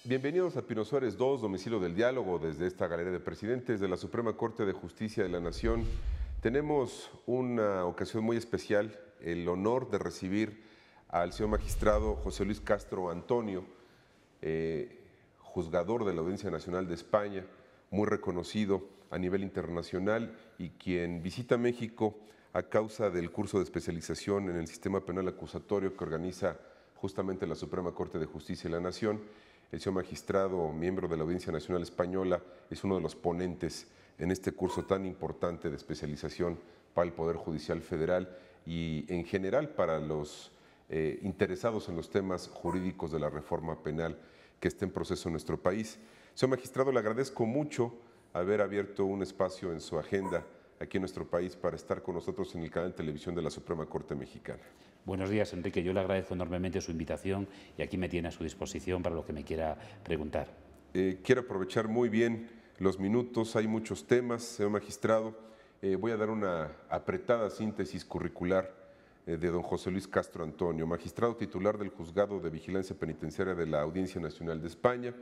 Bienvenidos a Pino Suárez 2, domicilio del diálogo, desde esta galería de presidentes de la Suprema Corte de Justicia de la Nación. Tenemos una ocasión muy especial, el honor de recibir al señor magistrado José Luis Castro Antonio, juzgador de la Audiencia Nacional de España, muy reconocido a nivel internacional y quien visita México a causa del curso de especialización en el sistema penal acusatorio que organiza justamente la Suprema Corte de Justicia de la Nación. El señor magistrado, miembro de la Audiencia Nacional Española, es uno de los ponentes en este curso tan importante de especialización para el Poder Judicial Federal y en general para los interesados en los temas jurídicos de la reforma penal que está en proceso en nuestro país. Señor magistrado, le agradezco mucho haber abierto un espacio en su agenda aquí en nuestro país para estar con nosotros en el canal de televisión de la Suprema Corte Mexicana. Buenos días, Enrique. Yo le agradezco enormemente su invitación y aquí me tiene a su disposición para lo que me quiera preguntar. Quiero aprovechar muy bien los minutos, hay muchos temas, señor magistrado. Voy a dar una apretada síntesis curricular de don José Luis Castro Antonio, magistrado titular del Juzgado de Vigilancia Penitenciaria de la Audiencia Nacional de España.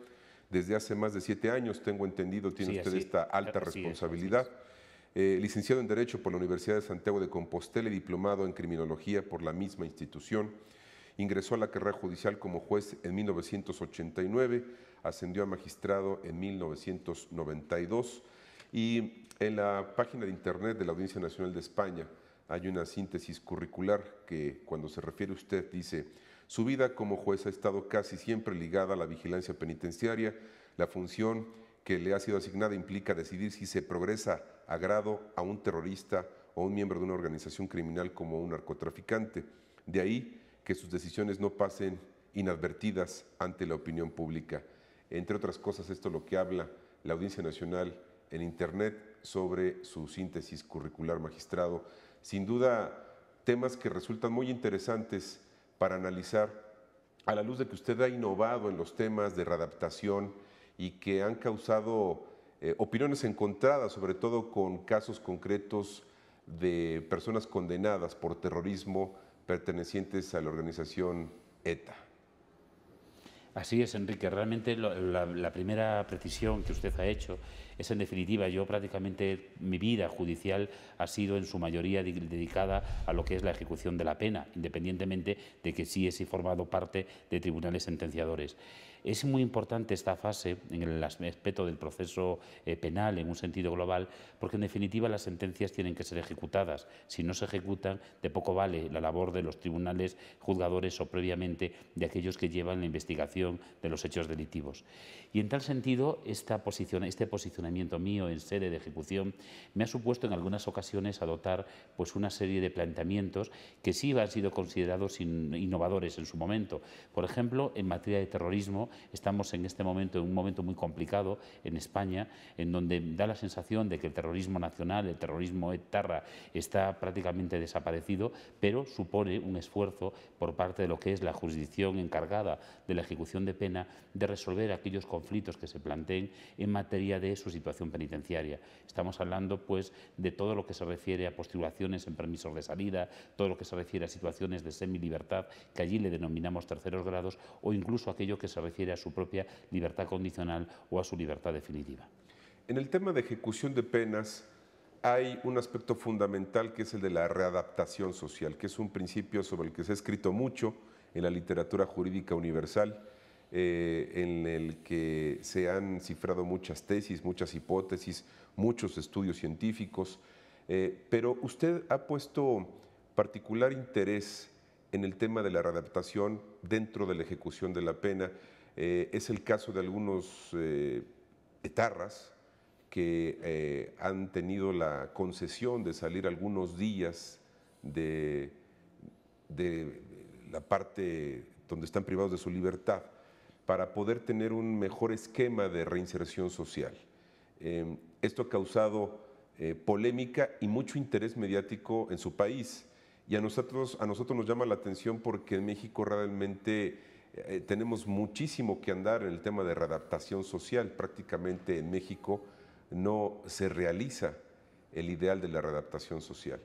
Desde hace más de 7 años, tengo entendido, tiene usted esta alta responsabilidad. Licenciado en Derecho por la Universidad de Santiago de Compostela y diplomado en Criminología por la misma institución. Ingresó a la carrera judicial como juez en 1989, ascendió a magistrado en 1992 y en la página de internet de la Audiencia Nacional de España hay una síntesis curricular que cuando se refiere a usted dice: su vida como juez ha estado casi siempre ligada a la vigilancia penitenciaria. La función que le ha sido asignada implica decidir si se progresa a grado a un terrorista o un miembro de una organización criminal como un narcotraficante. De ahí que sus decisiones no pasen inadvertidas ante la opinión pública. Entre otras cosas, esto es lo que habla la Audiencia Nacional en Internet sobre su síntesis curricular, magistrado. Sin duda, temas que resultan muy interesantes para analizar a la luz de que usted ha innovado en los temas de readaptación y que han causado opiniones encontradas, sobre todo con casos concretos de personas condenadas por terrorismo pertenecientes a la organización ETA. Así es, Enrique. Realmente la primera precisión que usted ha hecho es, en definitiva, yo prácticamente mi vida judicial ha sido en su mayoría dedicada a lo que es la ejecución de la pena, independientemente de que sí he formado parte de tribunales sentenciadores. Es muy importante esta fase en el aspecto del proceso penal en un sentido global, porque en definitiva las sentencias tienen que ser ejecutadas. Si no se ejecutan, de poco vale la labor de los tribunales juzgadores o previamente de aquellos que llevan la investigación de los hechos delictivos. Y en tal sentido, este posicionamiento mío en sede de ejecución me ha supuesto en algunas ocasiones adoptar pues una serie de planteamientos que sí han sido considerados innovadores en su momento. Por ejemplo, en materia de terrorismo, estamos en este momento en un momento muy complicado en España, en donde da la sensación de que el terrorismo nacional, el terrorismo etarra, está prácticamente desaparecido, pero supone un esfuerzo por parte de lo que es la jurisdicción encargada de la ejecución de pena de resolver aquellos conflictos que se planteen en materia de su situación penitenciaria. Estamos hablando pues de todo lo que se refiere a postulaciones en permisos de salida, todo lo que se refiere a situaciones de semilibertad, que allí le denominamos terceros grados, o incluso aquello que se refiere a su propia libertad condicional o a su libertad definitiva. En el tema de ejecución de penas hay un aspecto fundamental que es el de la readaptación social, que es un principio sobre el que se ha escrito mucho en la literatura jurídica universal, en el que se han cifrado muchas tesis, muchas hipótesis, muchos estudios científicos, pero usted ha puesto particular interés en el tema de la readaptación dentro de la ejecución de la pena. Es el caso de algunos etarras que han tenido la concesión de salir algunos días de la parte donde están privados de su libertad para poder tener un mejor esquema de reinserción social. Esto ha causado polémica y mucho interés mediático en su país. Y a nosotros nos llama la atención porque en México realmente tenemos muchísimo que andar en el tema de readaptación social. Prácticamente en México no se realiza el ideal de la readaptación social.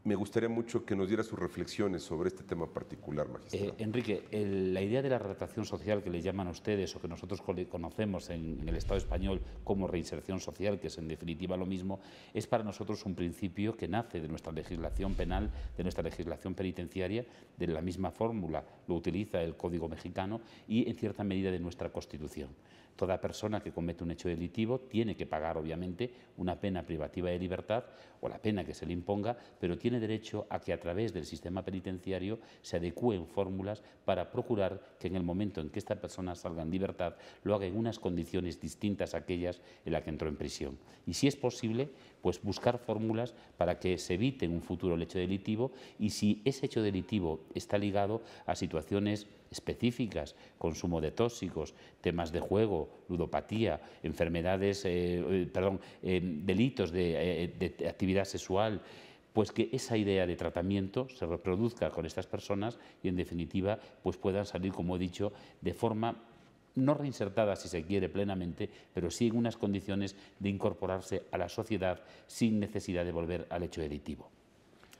me gustaría mucho que nos diera sus reflexiones sobre este tema particular, magistrado. Enrique, la idea de la readaptación social que le llaman a ustedes o que nosotros conocemos en el Estado español como reinserción social, que es en definitiva lo mismo, es para nosotros un principio que nace de nuestra legislación penal, de nuestra legislación penitenciaria, de la misma fórmula lo utiliza el Código Mexicano y en cierta medida de nuestra Constitución. Toda persona que comete un hecho delictivo tiene que pagar, obviamente, una pena privativa de libertad o la pena que se le imponga, pero tiene derecho a que a través del sistema penitenciario se adecúen fórmulas para procurar que en el momento en que esta persona salga en libertad lo haga en unas condiciones distintas a aquellas en las que entró en prisión. Y si es posible, pues buscar fórmulas para que se evite en un futuro el hecho delictivo, y si ese hecho delictivo está ligado a situaciones específicas, consumo de tóxicos, temas de juego, ludopatía, enfermedades, delitos de actividad sexual, pues que esa idea de tratamiento se reproduzca con estas personas y en definitiva pues puedan salir, como he dicho, de forma no reinsertada, si se quiere, plenamente, pero sí en unas condiciones de incorporarse a la sociedad sin necesidad de volver al hecho delictivo.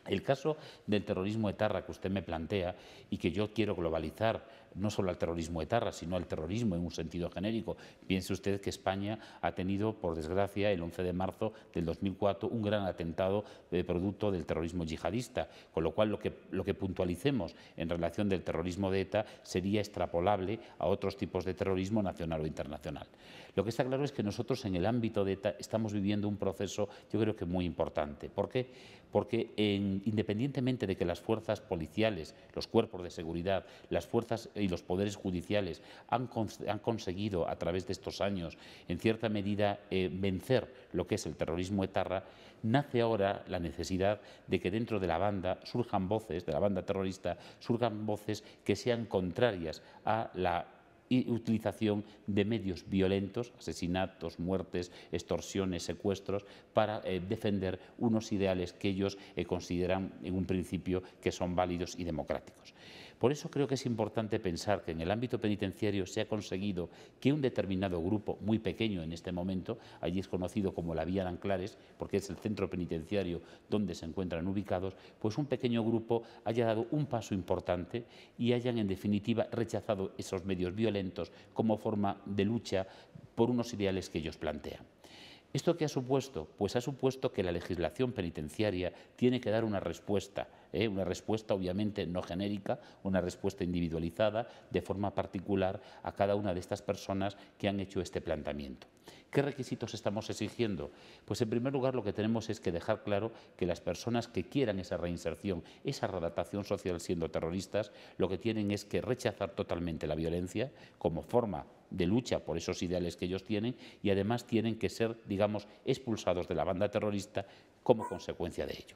El caso del terrorismo etarra que usted me plantea y que yo quiero globalizar, no solo al terrorismo etarra, sino al terrorismo en un sentido genérico. Piense usted que España ha tenido, por desgracia, el 11 de marzo del 2004, un gran atentado producto del terrorismo yihadista, con lo cual lo que puntualicemos en relación del terrorismo de ETA sería extrapolable a otros tipos de terrorismo nacional o internacional. Lo que está claro es que nosotros en el ámbito de ETA estamos viviendo un proceso, yo creo que muy importante. ¿Por qué? Porque independientemente de que las fuerzas policiales, los cuerpos de seguridad, las fuerzas y los poderes judiciales han conseguido a través de estos años, en cierta medida, vencer lo que es el terrorismo etarra, nace ahora la necesidad de que dentro de la banda surjan voces, de la banda terrorista, surjan voces que sean contrarias a la utilización de medios violentos, asesinatos, muertes, extorsiones, secuestros, para defender unos ideales que ellos consideran en un principio que son válidos y democráticos. Por eso creo que es importante pensar que en el ámbito penitenciario se ha conseguido que un determinado grupo, muy pequeño en este momento, allí es conocido como la Vía de Anclares, porque es el centro penitenciario donde se encuentran ubicados, pues un pequeño grupo haya dado un paso importante y hayan en definitiva rechazado esos medios violentos como forma de lucha por unos ideales que ellos plantean. ¿Esto qué ha supuesto? Pues ha supuesto que la legislación penitenciaria tiene que dar una respuesta obviamente no genérica, una respuesta individualizada, de forma particular a cada una de estas personas que han hecho este planteamiento. ¿Qué requisitos estamos exigiendo? Pues en primer lugar lo que tenemos es que dejar claro que las personas que quieran esa reinserción, esa readaptación social siendo terroristas, lo que tienen es que rechazar totalmente la violencia como forma de lucha por esos ideales que ellos tienen y además tienen que ser, digamos, expulsados de la banda terrorista como consecuencia de ello.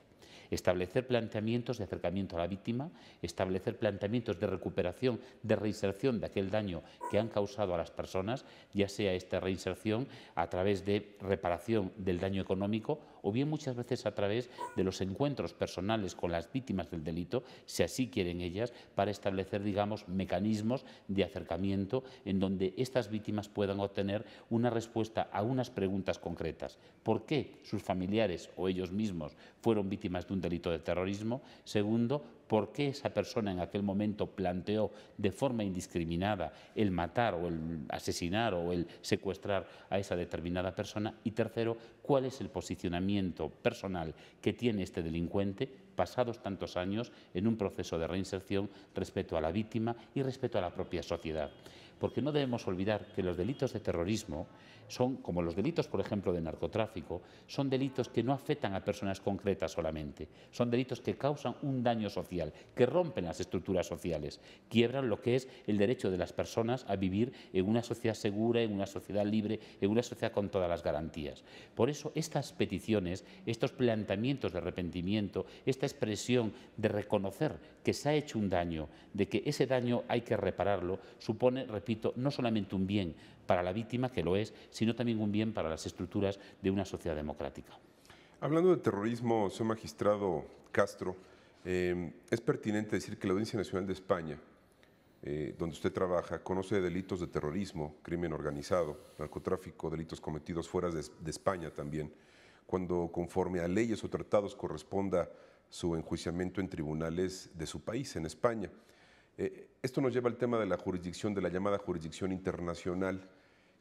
Establecer planteamientos de acercamiento a la víctima, establecer planteamientos de recuperación, de reinserción de aquel daño que han causado a las personas, ya sea esta reinserción a través de reparación del daño económico o bien muchas veces a través de los encuentros personales con las víctimas del delito, si así quieren ellas, para establecer, digamos, mecanismos de acercamiento en donde estas víctimas puedan obtener una respuesta a unas preguntas concretas. ¿Por qué sus familiares o ellos mismos fueron víctimas de un delito de terrorismo? Segundo, ¿por qué esa persona en aquel momento planteó de forma indiscriminada el matar o el asesinar o el secuestrar a esa determinada persona? Y tercero, ¿cuál es el posicionamiento personal que tiene este delincuente pasados tantos años en un proceso de reinserción respecto a la víctima y respecto a la propia sociedad? Porque no debemos olvidar que los delitos de terrorismo son, como los delitos, por ejemplo, de narcotráfico, son delitos que no afectan a personas concretas solamente, son delitos que causan un daño social, que rompen las estructuras sociales, quiebran lo que es el derecho de las personas a vivir en una sociedad segura, en una sociedad libre, en una sociedad con todas las garantías. Por eso estas peticiones, estos planteamientos de arrepentimiento, esta expresión de reconocer que se ha hecho un daño, de que ese daño hay que repararlo, supone, repito, no solamente un bien para la víctima, que lo es, sino también un bien para las estructuras de una sociedad democrática. Hablando de terrorismo, señor magistrado Castro, es pertinente decir que la Audiencia Nacional de España, donde usted trabaja, conoce delitos de terrorismo, crimen organizado, narcotráfico, delitos cometidos fuera de España también, cuando conforme a leyes o tratados corresponda su enjuiciamiento en tribunales de su país, en España. Esto nos lleva al tema de la jurisdicción, de la llamada jurisdicción internacional,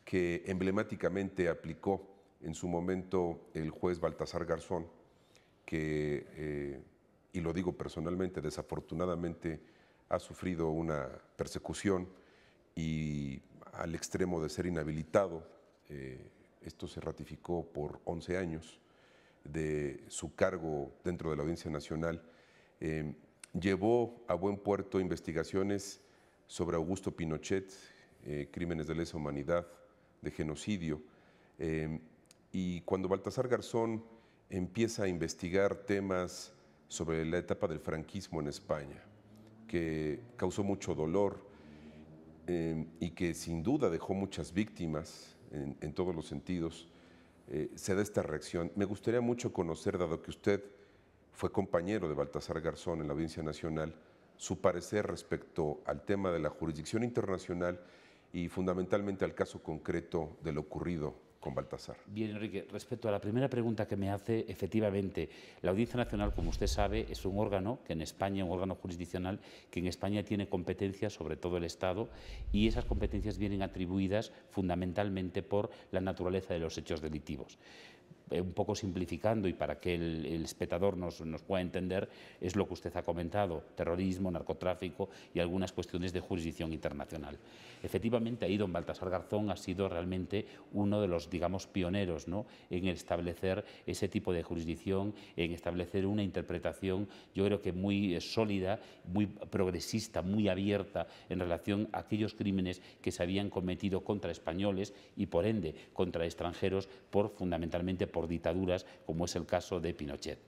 que emblemáticamente aplicó en su momento el juez Baltasar Garzón, que, y lo digo personalmente, desafortunadamente ha sufrido una persecución y al extremo de ser inhabilitado. Esto se ratificó por 11 años de su cargo dentro de la Audiencia Nacional. Llevó a buen puerto investigaciones sobre Augusto Pinochet, crímenes de lesa humanidad, de genocidio. Y cuando Baltasar Garzón empieza a investigar temas sobre la etapa del franquismo en España, que causó mucho dolor y que sin duda dejó muchas víctimas en todos los sentidos, se da esta reacción. Me gustaría mucho conocer, dado que usted fue compañero de Baltasar Garzón en la Audiencia Nacional, su parecer respecto al tema de la jurisdicción internacional y fundamentalmente al caso concreto de lo ocurrido con Baltasar. Bien, Enrique, respecto a la primera pregunta que me hace, efectivamente, la Audiencia Nacional, como usted sabe, es un órgano que en España, un órgano jurisdiccional, que en España tiene competencias sobre todo el Estado, y esas competencias vienen atribuidas fundamentalmente por la naturaleza de los hechos delictivos. Un poco simplificando y para que el espectador nos pueda entender, es lo que usted ha comentado: terrorismo, narcotráfico y algunas cuestiones de jurisdicción internacional. Efectivamente, ahí don Baltasar Garzón ha sido realmente uno de los, digamos, pioneros, ¿no?, en establecer ese tipo de jurisdicción, en establecer una interpretación, yo creo que muy sólida, muy progresista, muy abierta en relación a aquellos crímenes que se habían cometido contra españoles y, por ende, contra extranjeros, fundamentalmente por dictaduras, como es el caso de Pinochet.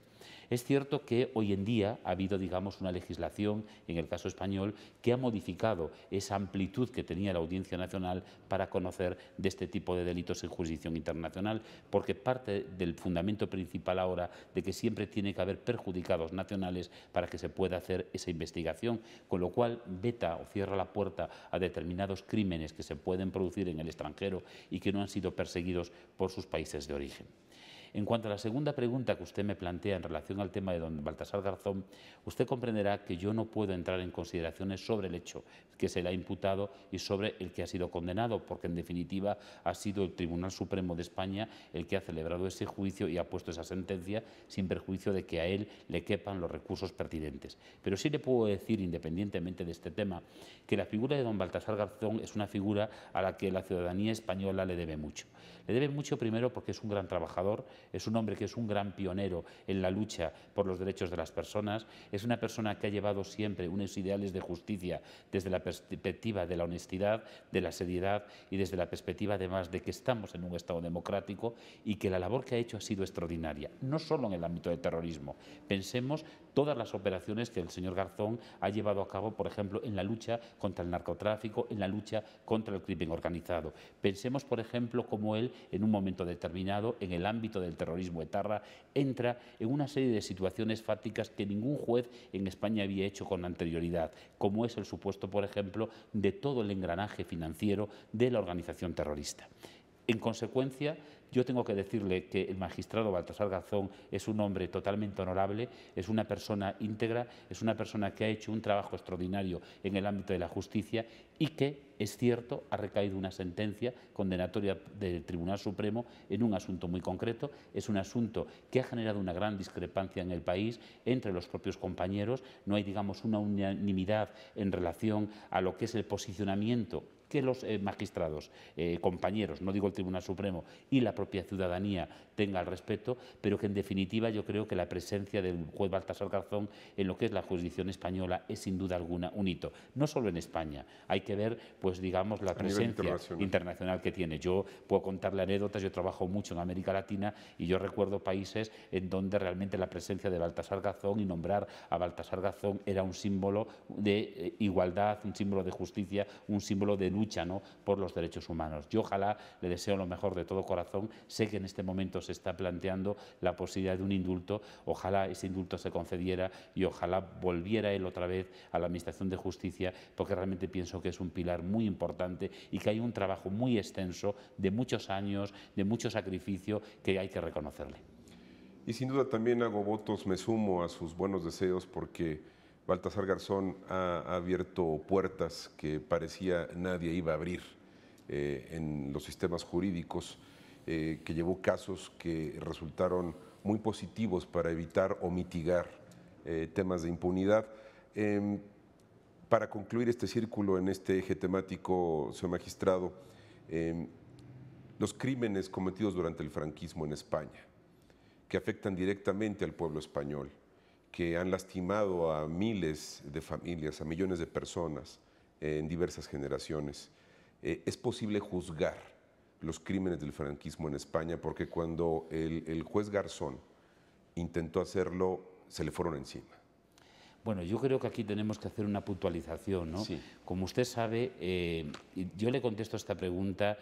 Es cierto que hoy en día ha habido, digamos, una legislación, en el caso español, que ha modificado esa amplitud que tenía la Audiencia Nacional para conocer de este tipo de delitos en jurisdicción internacional, porque parte del fundamento principal ahora de que siempre tiene que haber perjudicados nacionales para que se pueda hacer esa investigación, con lo cual veta o cierra la puerta a determinados crímenes que se pueden producir en el extranjero y que no han sido perseguidos por sus países de origen. En cuanto a la segunda pregunta que usted me plantea en relación al tema de don Baltasar Garzón, usted comprenderá que yo no puedo entrar en consideraciones sobre el hecho que se le ha imputado y sobre el que ha sido condenado, porque en definitiva ha sido el Tribunal Supremo de España el que ha celebrado ese juicio y ha puesto esa sentencia, sin perjuicio de que a él le quepan los recursos pertinentes. Pero sí le puedo decir, independientemente de este tema, que la figura de don Baltasar Garzón es una figura a la que la ciudadanía española le debe mucho. Le debe mucho primero porque es un gran trabajador, es un hombre que es un gran pionero en la lucha por los derechos de las personas, es una persona que ha llevado siempre unos ideales de justicia desde la perspectiva de la honestidad, de la seriedad y desde la perspectiva además de que estamos en un Estado democrático y que la labor que ha hecho ha sido extraordinaria, no solo en el ámbito del terrorismo. Pensemos todas las operaciones que el señor Garzón ha llevado a cabo, por ejemplo, en la lucha contra el narcotráfico, en la lucha contra el crimen organizado. Pensemos, por ejemplo, cómo él, en un momento determinado, en el ámbito del terrorismo etarra, entra en una serie de situaciones fácticas que ningún juez en España había hecho con anterioridad, como es el supuesto, por ejemplo, de todo el engranaje financiero de la organización terrorista. En consecuencia, yo tengo que decirle que el magistrado Baltasar Garzón es un hombre totalmente honorable, es una persona íntegra, es una persona que ha hecho un trabajo extraordinario en el ámbito de la justicia y que, es cierto, ha recaído una sentencia condenatoria del Tribunal Supremo en un asunto muy concreto. Es un asunto que ha generado una gran discrepancia en el país entre los propios compañeros. No hay, digamos, una unanimidad en relación a lo que es el posicionamiento que los magistrados, compañeros, no digo el Tribunal Supremo, y la propia ciudadanía tenga al respecto, pero que en definitiva yo creo que la presencia del juez Baltasar Garzón en lo que es la jurisdicción española es sin duda alguna un hito, no solo en España. Hay que ver, pues digamos, la presencia internacional que tiene. Yo puedo contarle anécdotas, yo trabajo mucho en América Latina y yo recuerdo países en donde realmente la presencia de Baltasar Garzón y nombrar a Baltasar Garzón era un símbolo de igualdad, un símbolo de justicia, un símbolo de lucha, ¿no?, por los derechos humanos. Yo ojalá, le deseo lo mejor de todo corazón. Sé que en este momento se está planteando la posibilidad de un indulto. Ojalá ese indulto se concediera y ojalá volviera él otra vez a la Administración de Justicia, porque realmente pienso que es un pilar muy importante y que hay un trabajo muy extenso de muchos años, de mucho sacrificio, que hay que reconocerle. Y sin duda también hago votos, me sumo a sus buenos deseos porque Baltasar Garzón ha abierto puertas que parecía nadie iba a abrir en los sistemas jurídicos, que llevó casos que resultaron muy positivos para evitar o mitigar temas de impunidad. Para concluir este círculo en este eje temático, señor magistrado, los crímenes cometidos durante el franquismo en España, que afectan directamente al pueblo español, que han lastimado a miles de familias, a millones de personas en diversas generaciones. ¿Es posible juzgar los crímenes del franquismo en España? Porque cuando el juez Garzón intentó hacerlo, se le fueron encima. Bueno, yo creo que aquí tenemos que hacer una puntualización, ¿no? Sí. Como usted sabe, yo le contesto esta pregunta.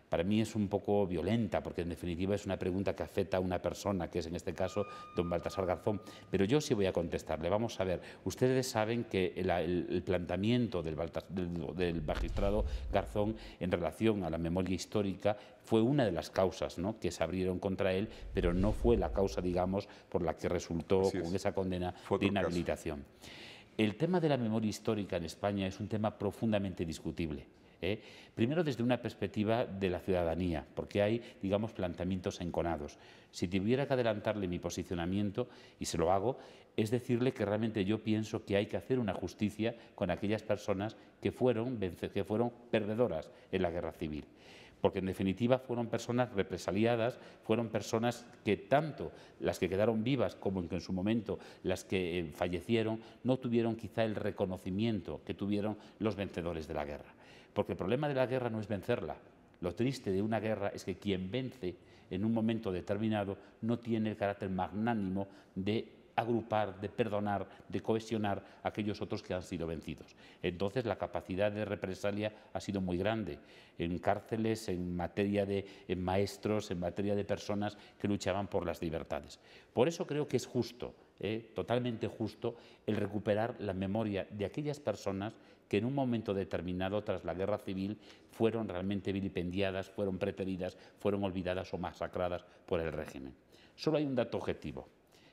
Para mí es un poco violenta, porque en definitiva es una pregunta que afecta a una persona, que es en este caso don Baltasar Garzón. Pero yo sí voy a contestarle. Vamos a ver, ustedes saben que el planteamiento del magistrado Garzón en relación a la memoria histórica fue una de las causas, ¿no?, que se abrieron contra él, pero no fue la causa, digamos, por la que resultó con esa condena de inhabilitación. El tema de la memoria histórica en España es un tema profundamente discutible. Primero desde una perspectiva de la ciudadanía, porque hay, digamos, planteamientos enconados. Si tuviera que adelantarle mi posicionamiento, y se lo hago, es decirle que realmente yo pienso que hay que hacer una justicia con aquellas personas que fueron perdedoras en la guerra civil. Porque en definitiva fueron personas represaliadas, fueron personas que tanto las que quedaron vivas como en su momento las que fallecieron no tuvieron quizá el reconocimiento que tuvieron los vencedores de la guerra. Porque el problema de la guerra no es vencerla. Lo triste de una guerra es que quien vence en un momento determinado no tiene el carácter magnánimo de agrupar, de perdonar, de cohesionar a aquellos otros que han sido vencidos. Entonces la capacidad de represalia ha sido muy grande en cárceles, en materia de maestros, en materia de personas que luchaban por las libertades. Por eso creo que es justo, totalmente justo, el recuperar la memoria de aquellas personas que en un momento determinado, tras la guerra civil, fueron realmente vilipendiadas, fueron preteridas, fueron olvidadas o masacradas por el régimen. Solo hay un dato objetivo.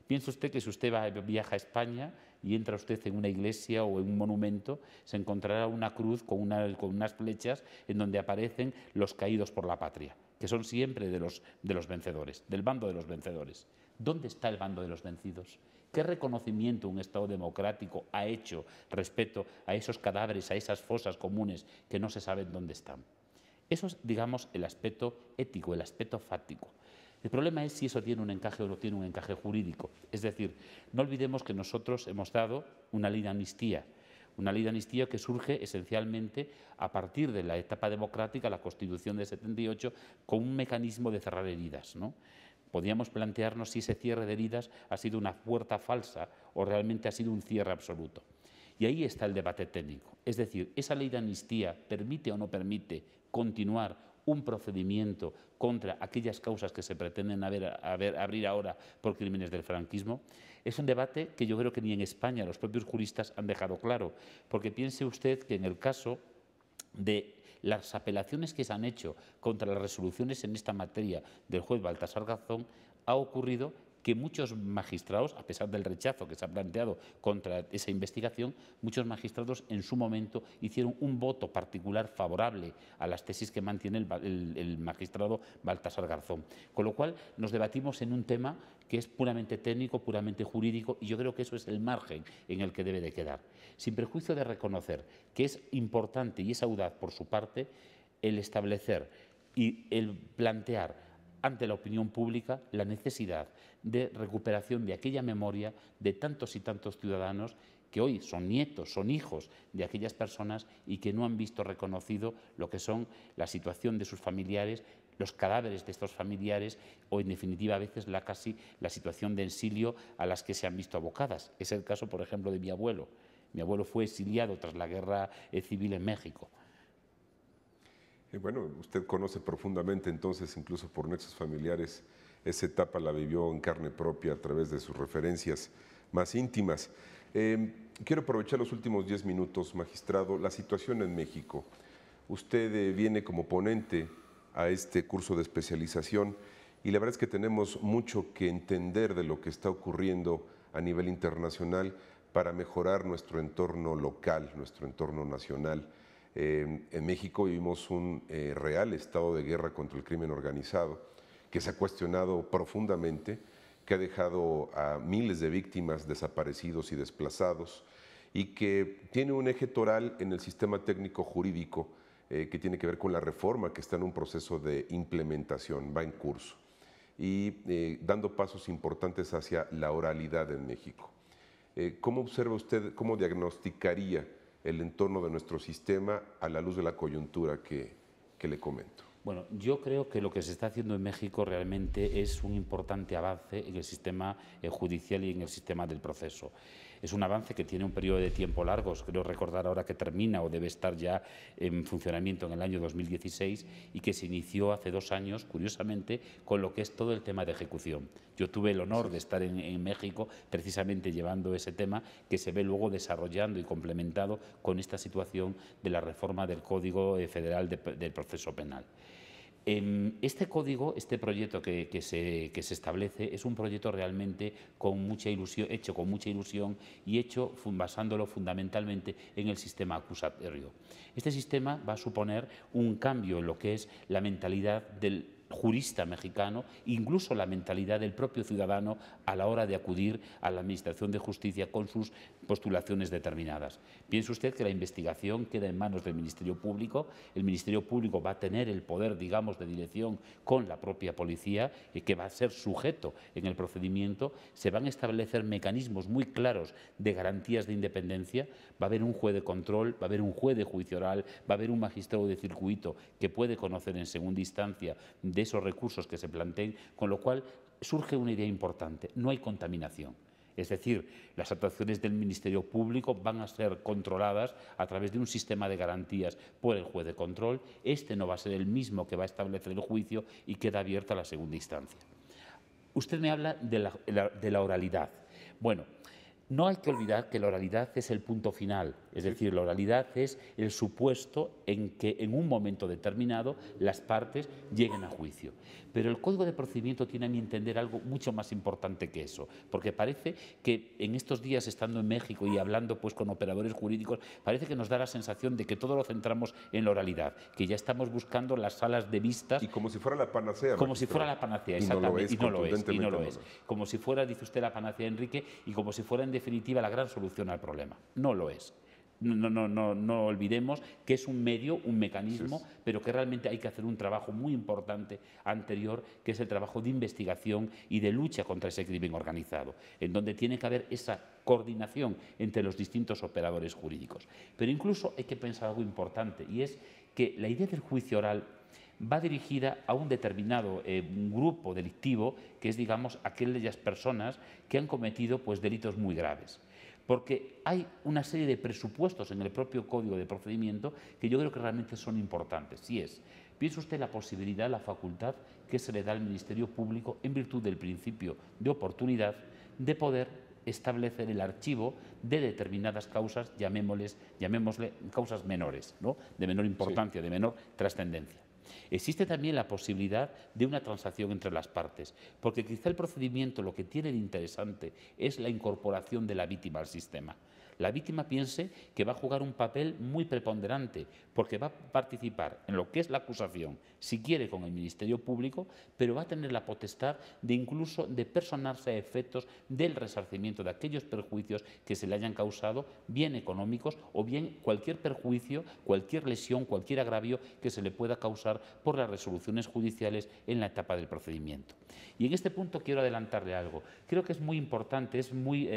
Piense usted que si usted viaja a España y entra usted en una iglesia o en un monumento, se encontrará una cruz con unas flechas en donde aparecen los caídos por la patria, que son siempre de los vencedores, del bando de los vencedores. ¿Dónde está el bando de los vencidos? ¿Qué reconocimiento un Estado democrático ha hecho respecto a esos cadáveres, a esas fosas comunes que no se saben dónde están? Eso es, digamos, el aspecto ético, el aspecto fáctico. El problema es si eso tiene un encaje o no tiene un encaje jurídico. Es decir, no olvidemos que nosotros hemos dado una ley de amnistía que surge esencialmente a partir de la etapa democrática, la Constitución de 78, con un mecanismo de cerrar heridas, ¿no? Podríamos plantearnos si ese cierre de heridas ha sido una puerta falsa o realmente ha sido un cierre absoluto. Y ahí está el debate técnico. Es decir, ¿esa ley de amnistía permite o no permite continuar un procedimiento contra aquellas causas que se pretenden abrir ahora por crímenes del franquismo? Es un debate que yo creo que ni en España los propios juristas han dejado claro, porque piense usted que en el caso de las apelaciones que se han hecho contra las resoluciones en esta materia del juez Baltasar Garzón, ha ocurrido que muchos magistrados, a pesar del rechazo que se ha planteado contra esa investigación, muchos magistrados en su momento hicieron un voto particular favorable a las tesis que mantiene el magistrado Baltasar Garzón. Con lo cual nos debatimos en un tema que es puramente técnico, puramente jurídico, y yo creo que eso es el margen en el que debe de quedar. Sin perjuicio de reconocer que es importante y es audaz por su parte el establecer y el plantear ante la opinión pública la necesidad de recuperación de aquella memoria de tantos y tantos ciudadanos que hoy son nietos, son hijos de aquellas personas y que no han visto reconocido lo que son la situación de sus familiares, los cadáveres de estos familiares o, en definitiva, a veces casi la situación de exilio a las que se han visto abocadas. Es el caso, por ejemplo, de mi abuelo. Mi abuelo fue exiliado tras la guerra civil en México. Bueno, usted conoce profundamente entonces, incluso por nexos familiares, esa etapa la vivió en carne propia a través de sus referencias más íntimas. Quiero aprovechar los últimos 10 minutos, magistrado, la situación en México. Usted viene como ponente a este curso de especialización y la verdad es que tenemos mucho que entender de lo que está ocurriendo a nivel internacional para mejorar nuestro entorno local, nuestro entorno nacional. En México vivimos un real estado de guerra contra el crimen organizado que se ha cuestionado profundamente, que ha dejado a miles de víctimas desaparecidos y desplazados y que tiene un eje toral en el sistema técnico jurídico que tiene que ver con la reforma que está en un proceso de implementación, va en curso y dando pasos importantes hacia la oralidad en México. ¿Cómo observa usted, cómo diagnosticaría el entorno de nuestro sistema a la luz de la coyuntura que le comento? Bueno, yo creo que lo que se está haciendo en México realmente es un importante avance en el sistema judicial y en el sistema del proceso. Es un avance que tiene un periodo de tiempo largo, creo recordar ahora que termina o debe estar ya en funcionamiento en el año 2016 y que se inició hace 2 años, curiosamente, con lo que es todo el tema de ejecución. Yo tuve el honor de estar en México precisamente llevando ese tema que se ve luego desarrollando y complementado con esta situación de la reforma del Código Federal del Proceso Penal. Este código, este proyecto que se establece es un proyecto realmente con mucha ilusión, hecho con mucha ilusión y hecho basándolo fundamentalmente en el sistema acusatorio. Este sistema va a suponer un cambio en lo que es la mentalidad del jurista mexicano, incluso la mentalidad del propio ciudadano a la hora de acudir a la Administración de Justicia con sus postulaciones determinadas. Piense usted que la investigación queda en manos del Ministerio Público. El Ministerio Público va a tener el poder, digamos, de dirección con la propia policía, que va a ser sujeto en el procedimiento. Se van a establecer mecanismos muy claros de garantías de independencia. Va a haber un juez de control, va a haber un juez de juicio oral, va a haber un magistrado de circuito que puede conocer en segunda instancia de esos recursos que se planteen, con lo cual surge una idea importante: no hay contaminación. Es decir, las actuaciones del Ministerio Público van a ser controladas a través de un sistema de garantías por el juez de control. Este no va a ser el mismo que va a establecer el juicio y queda abierta la segunda instancia. Usted me habla de la oralidad. Bueno, no hay que olvidar que la oralidad es el punto final, es decir, la oralidad es el supuesto en que en un momento determinado las partes lleguen a juicio. Pero el Código de Procedimiento tiene, a mi entender, algo mucho más importante que eso, porque parece que en estos días, estando en México y hablando pues con operadores jurídicos, parece que nos da la sensación de que todo lo centramos en la oralidad, que ya estamos buscando las salas de vistas. Y como si fuera la panacea. Como si fuera la panacea, exactamente, y no lo es. No. Como si fuera, dice usted, la panacea, Enrique, y como si fuera en definitiva la gran solución al problema. No lo es. No olvidemos que es un medio, un mecanismo, pero que realmente hay que hacer un trabajo muy importante anterior, que es el trabajo de investigación y de lucha contra ese crimen organizado, en donde tiene que haber esa coordinación entre los distintos operadores jurídicos. Pero incluso hay que pensar algo importante, y es que la idea del juicio oral va dirigida a un determinado grupo delictivo, que es, digamos, aquellas personas que han cometido pues, delitos muy graves. Porque hay una serie de presupuestos en el propio Código de Procedimiento que yo creo que realmente son importantes. Si es, piensa usted la posibilidad, la facultad que se le da al Ministerio Público, en virtud del principio de oportunidad, de poder establecer el archivo de determinadas causas, llamémosle causas menores, ¿no? De menor importancia, de menor trascendencia. Existe también la posibilidad de una transacción entre las partes, porque quizá el procedimiento lo que tiene de interesante es la incorporación de la víctima al sistema. La víctima piense que va a jugar un papel muy preponderante, porque va a participar en lo que es la acusación, si quiere con el Ministerio Público, pero va a tener la potestad de incluso de personarse a efectos del resarcimiento de aquellos perjuicios que se le hayan causado, bien económicos o bien cualquier perjuicio, cualquier lesión, cualquier agravio que se le pueda causar por las resoluciones judiciales en la etapa del procedimiento. Y en este punto quiero adelantarle algo. Creo que es muy importante, es muy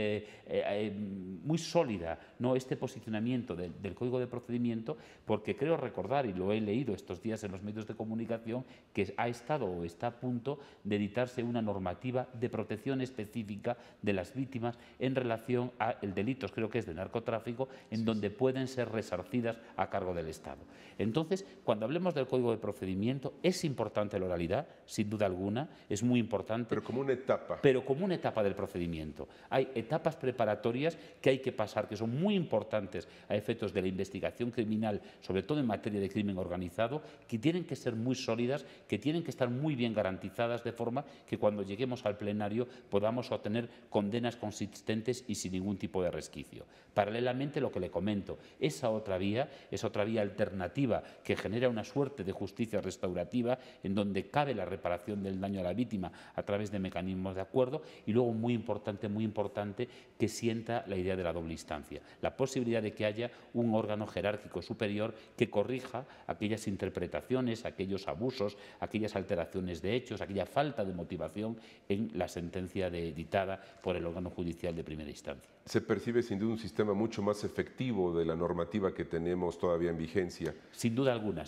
sólida, ¿no?, este posicionamiento del Código de Procedimiento, porque creo recordar, y lo he leído estos días en los medios de comunicación, que ha estado o está a punto de editarse una normativa de protección específica de las víctimas en relación a delitos, creo que es de narcotráfico, en donde pueden ser resarcidas a cargo del Estado. Entonces, cuando hablemos del Código de Procedimiento, es importante la oralidad, sin duda alguna, es muy importante. Pero como una etapa. Pero como una etapa del procedimiento. Hay etapas preparatorias que hay que pasar trabajar, que son muy importantes a efectos de la investigación criminal, sobre todo en materia de crimen organizado, que tienen que ser muy sólidas, que tienen que estar muy bien garantizadas, de forma que cuando lleguemos al plenario podamos obtener condenas consistentes y sin ningún tipo de resquicio. Paralelamente, lo que le comento, esa otra vía alternativa que genera una suerte de justicia restaurativa en donde cabe la reparación del daño a la víctima a través de mecanismos de acuerdo, y luego muy importante, que sienta la idea de la doble instancia, la posibilidad de que haya un órgano jerárquico superior que corrija aquellas interpretaciones, aquellos abusos, aquellas alteraciones de hechos, aquella falta de motivación en la sentencia dictada por el órgano judicial de primera instancia. Se percibe sin duda un sistema mucho más efectivo de la normativa que tenemos todavía en vigencia. Sin duda alguna,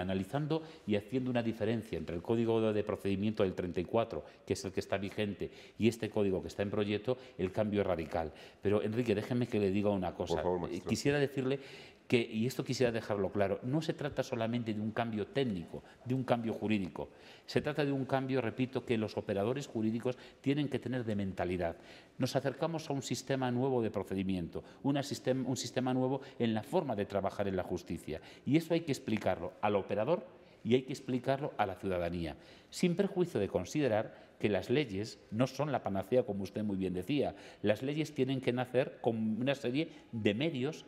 analizando y haciendo una diferencia entre el Código de Procedimiento del 34, que es el que está vigente, y este código que está en proyecto, el cambio es radical. Pero, Enrique, déjeme que le diga una cosa. Por favor, magistrado. Quisiera decirle que, y esto quisiera dejarlo claro, no se trata solamente de un cambio técnico, de un cambio jurídico. Se trata de un cambio, repito, que los operadores jurídicos tienen que tener de mentalidad. Nos acercamos a un sistema nuevo de procedimiento, un sistema nuevo en la forma de trabajar en la justicia. Y eso hay que explicarlo al operador y hay que explicarlo a la ciudadanía, sin perjuicio de considerar que las leyes no son la panacea, como usted muy bien decía. Las leyes tienen que nacer con una serie de medios.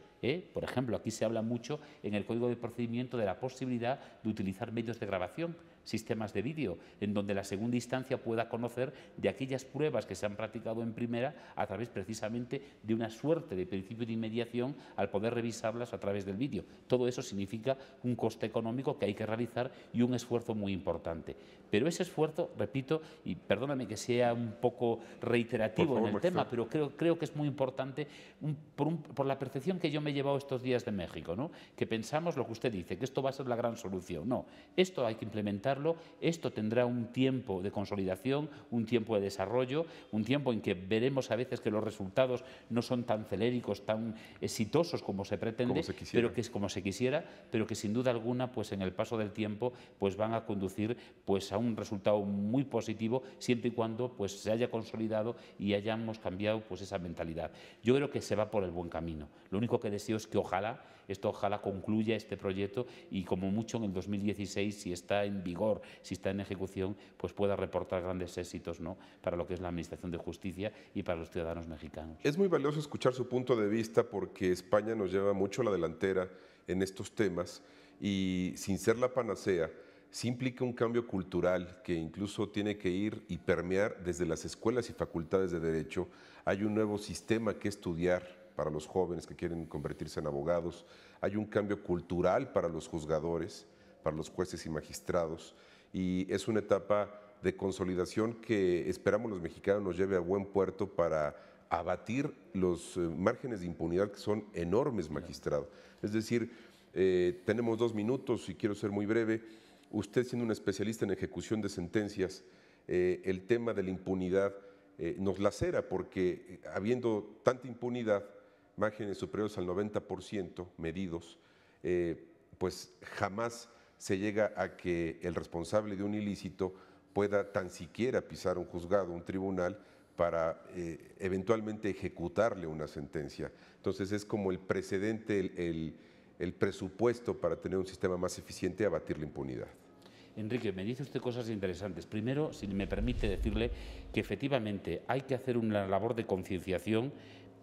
Por ejemplo, aquí se habla mucho en el Código de Procedimiento de la posibilidad de utilizar medios de grabación, sistemas de vídeo, en donde la segunda instancia pueda conocer de aquellas pruebas que se han practicado en primera a través precisamente de una suerte de principio de inmediación al poder revisarlas a través del vídeo. Todo eso significa un coste económico que hay que realizar y un esfuerzo muy importante. Pero ese esfuerzo, repito, y perdóname que sea un poco reiterativo en el tema, pero creo que es muy importante por la percepción que yo me he llevado estos días de México, ¿no? Que pensamos lo que usted dice, que esto va a ser la gran solución. No, esto hay que implementarlo, esto tendrá un tiempo de consolidación, un tiempo de desarrollo, un tiempo en que veremos a veces que los resultados no son tan celéricos, tan exitosos como se pretende, pero que es como se quisiera, pero que sin duda alguna, pues en el paso del tiempo, pues van a conducir pues a un resultado muy positivo, siempre y cuando pues se haya consolidado y hayamos cambiado pues esa mentalidad. Yo creo que se va por el buen camino. Lo único que deseo es que ojalá concluya este proyecto y como mucho en el 2016, si está en vigor, si está en ejecución, pues pueda reportar grandes éxitos, ¿no?, para lo que es la Administración de Justicia y para los ciudadanos mexicanos. Es muy valioso escuchar su punto de vista porque España nos lleva mucho a la delantera en estos temas y sin ser la panacea, sí implica un cambio cultural que incluso tiene que ir y permear desde las escuelas y facultades de Derecho. Hay un nuevo sistema que estudiar para los jóvenes que quieren convertirse en abogados. Hay un cambio cultural para los juzgadores, para los jueces y magistrados. Y es una etapa de consolidación que esperamos los mexicanos nos lleve a buen puerto para abatir los márgenes de impunidad que son enormes, magistrado. Es decir, tenemos 2 minutos y quiero ser muy breve. Usted, siendo un especialista en ejecución de sentencias, el tema de la impunidad nos lacera porque habiendo tanta impunidad, márgenes superiores al 90% medidos, pues jamás se llega a que el responsable de un ilícito pueda tan siquiera pisar un juzgado, un tribunal, para eventualmente ejecutarle una sentencia. Entonces es como el precedente, el presupuesto para tener un sistema más eficiente y abatir la impunidad. Enrique, me dice usted cosas interesantes. Primero, si me permite decirle que efectivamente hay que hacer una labor de concienciación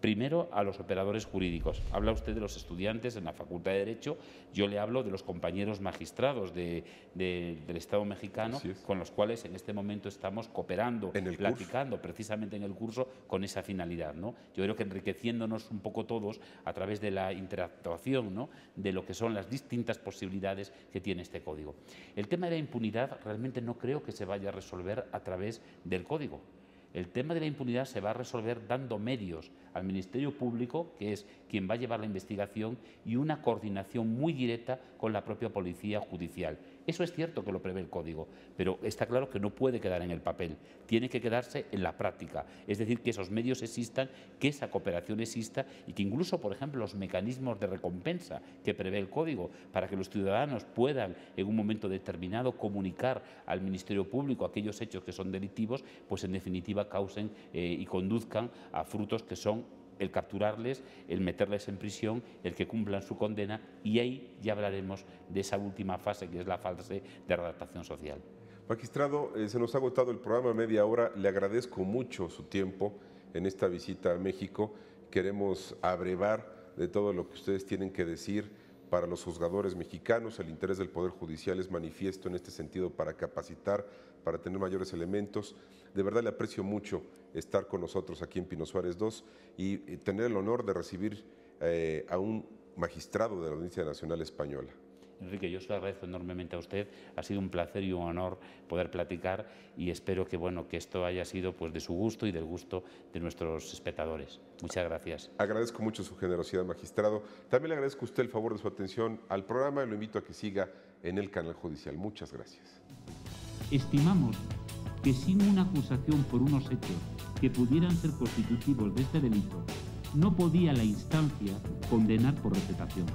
primero a los operadores jurídicos. Habla usted de los estudiantes en la Facultad de Derecho, yo le hablo de los compañeros magistrados del Estado mexicano, con los cuales en este momento estamos cooperando, platicando precisamente en el curso con esa finalidad, ¿no? Yo creo que enriqueciéndonos un poco todos a través de la interactuación, ¿no?, de lo que son las distintas posibilidades que tiene este código. El tema de la impunidad realmente no creo que se vaya a resolver a través del código. El tema de la impunidad se va a resolver dando medios al Ministerio Público, que es quien va a llevar la investigación, y una coordinación muy directa con la propia Policía Judicial. Eso es cierto que lo prevé el Código, pero está claro que no puede quedar en el papel, tiene que quedarse en la práctica. Es decir, que esos medios existan, que esa cooperación exista y que incluso, por ejemplo, los mecanismos de recompensa que prevé el Código para que los ciudadanos puedan en un momento determinado comunicar al Ministerio Público aquellos hechos que son delictivos, pues en definitiva causen y conduzcan a frutos que son el capturarles, el meterles en prisión, el que cumplan su condena, y ahí ya hablaremos de esa última fase, que es la fase de adaptación social. Magistrado, se nos ha agotado el programa, media hora. Le agradezco mucho su tiempo en esta visita a México. Queremos abrevar de todo lo que ustedes tienen que decir para los juzgadores mexicanos. El interés del Poder Judicial es manifiesto en este sentido para capacitar, para tener mayores elementos. De verdad le aprecio mucho estar con nosotros aquí en Pino Suárez II y tener el honor de recibir a un magistrado de la Audiencia Nacional Española. Enrique, yo se lo agradezco enormemente a usted. Ha sido un placer y un honor poder platicar y espero que, bueno, que esto haya sido pues, de su gusto y del gusto de nuestros espectadores. Muchas gracias. Agradezco mucho su generosidad, magistrado. También le agradezco a usted el favor de su atención al programa y lo invito a que siga en el canal judicial. Muchas gracias. Estimamos que sin una acusación por unos hechos que pudieran ser constitutivos de este delito, no podía la instancia condenar por reputación.